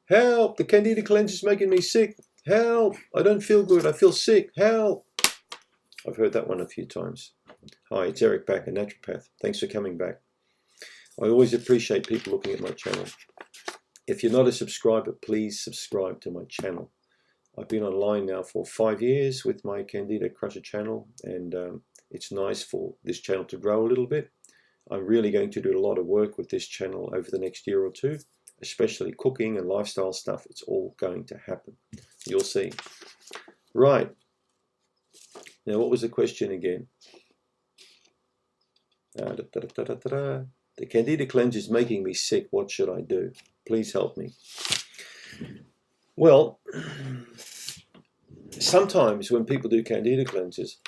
Help! The Candida cleanse is making me sick. Help! I don't feel good. I feel sick. Help! I've heard that one a few times. Hi, it's Eric back, a naturopath. Thanks for coming back. I always appreciate people looking at my channel. If you're not a subscriber, please subscribe to my channel. I've been online now for 5 years with my Candida Crusher channel, and it's nice for this channel to grow a little bit. I'm really going to do a lot of work with this channel over the next year or two, especially cooking and lifestyle stuff. It's all going to happen. You'll see. Right. Now, what was the question again? The Candida cleanse is making me sick. What should I do? Please help me. Well, sometimes when people do Candida cleanses,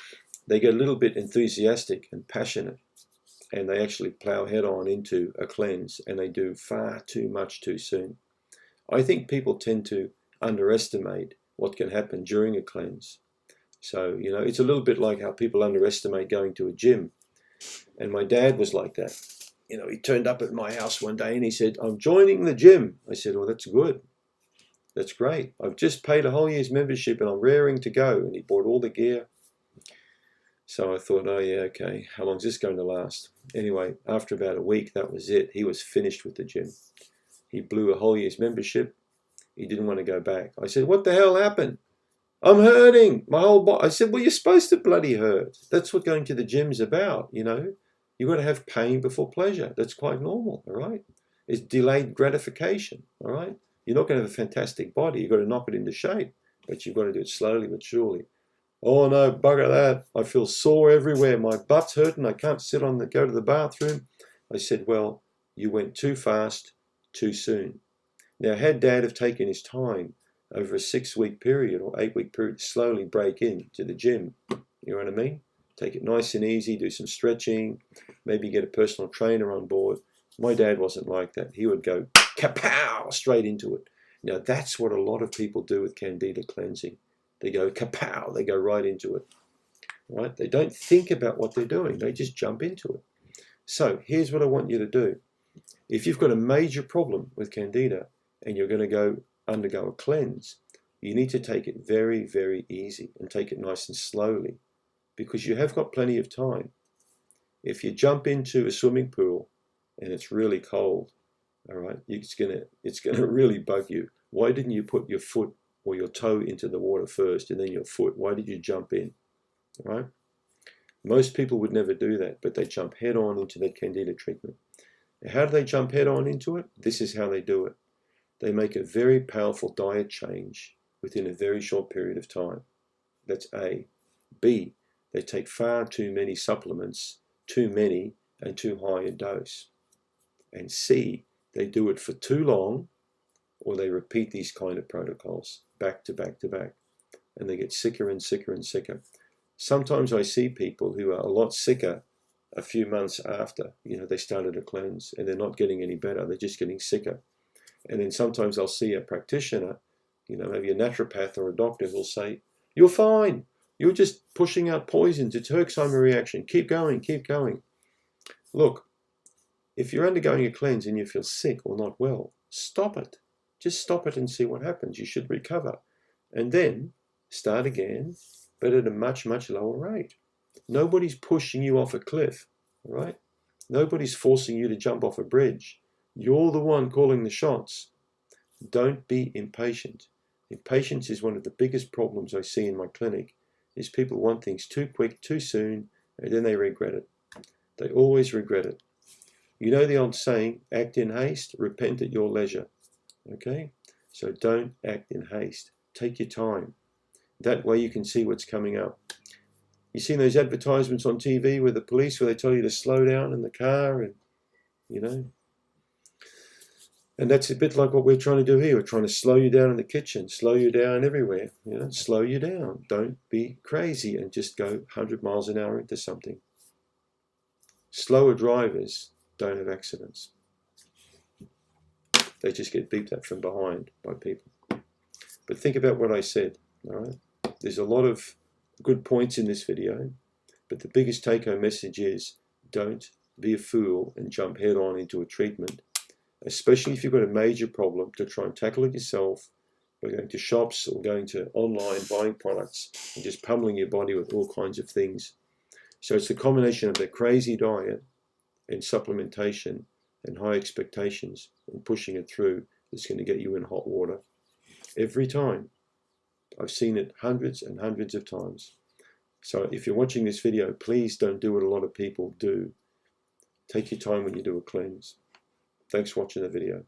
they get a little bit enthusiastic and passionate, and they actually plow head on into a cleanse, and they do far too much too soon. I think people tend to underestimate what can happen during a cleanse. So, you know, it's a little bit like how people underestimate going to a gym. And my dad was like that. You know, he turned up at my house one day and he said, "I'm joining the gym." I said, "Well, that's good. That's great. I've just paid a whole year's membership and I'm raring to go." And he bought all the gear. So I thought, oh yeah, okay, how long is this going to last? Anyway, after about a week, that was it. He was finished with the gym. He blew a whole year's membership. He didn't want to go back. I said, "What the hell happened?" "I'm hurting. My whole body." I said, "Well, you're supposed to bloody hurt. That's what going to the gym's about, you know. You've got to have pain before pleasure. That's quite normal, all right? It's delayed gratification, all right? You're not going to have a fantastic body. You've got to knock it into shape, but you've got to do it slowly but surely." "Oh no, bugger that. I feel sore everywhere. My butt's hurting. I can't go to the bathroom." I said, "Well, you went too fast, too soon." Now, had Dad have taken his time over a 6-week period or 8-week period to slowly break into the gym, you know what I mean? Take it nice and easy, do some stretching, maybe get a personal trainer on board. My dad wasn't like that. He would go kapow straight into it. Now, that's what a lot of people do with Candida cleansing. They go kapow, they go right into it, right? They don't think about what they're doing. They just jump into it. So here's what I want you to do. If you've got a major problem with Candida and you're going to undergo a cleanse, you need to take it very, very easy and take it nice and slowly, because you have got plenty of time. If you jump into a swimming pool and it's really cold, all right, it's gonna really bug you. Why didn't you put your foot or your toe into the water first and then your foot? Why did you jump in? All right? Most people would never do that, but they jump head on into that Candida treatment. How do they jump head on into it? This is how they do it. They make a very powerful diet change within a very short period of time. That's A. B. They take far too many supplements, too many and too high a dose. And C. They do it for too long, or they repeat these kind of protocols back to back to back, and they get sicker and sicker and sicker. Sometimes I see people who are a lot sicker a few months after, you know, they started a cleanse, and they're not getting any better. They're just getting sicker. And then sometimes I'll see a practitioner, you know, maybe a naturopath or a doctor, who'll say, "You're fine. You're just pushing out poisons. It's Herxheimer reaction. Keep going, keep going." Look, if you're undergoing a cleanse and you feel sick or not well, stop it. Just stop it and see what happens. You should recover. And then start again, but at a much, much lower rate. Nobody's pushing you off a cliff, all right? Nobody's forcing you to jump off a bridge. You're the one calling the shots. Don't be impatient. Impatience is one of the biggest problems I see in my clinic, is people want things too quick, too soon, and then they regret it. They always regret it. You know the old saying, act in haste, repent at your leisure. Okay? So don't act in haste. Take your time. That way you can see what's coming up. You seen those advertisements on TV with the police where they tell you to slow down in the car, and, you know? And that's a bit like what we're trying to do here. We're trying to slow you down in the kitchen, slow you down everywhere, you know, slow you down. Don't be crazy and just go 100 miles an hour into something. Slower drivers don't have accidents. They just get beeped at from behind by people. But think about what I said, all right? There's a lot of good points in this video, but the biggest take-home message is, don't be a fool and jump head on into a treatment especially if you've got a major problem, to try and tackle it yourself by going to shops or going to online, buying products, and just pummeling your body with all kinds of things. So it's the combination of the crazy diet and supplementation and high expectations and pushing it through that's going to get you in hot water. Every time. I've seen it hundreds and hundreds of times. So if you're watching this video, please don't do what a lot of people do. Take your time when you do a cleanse. Thanks for watching the video.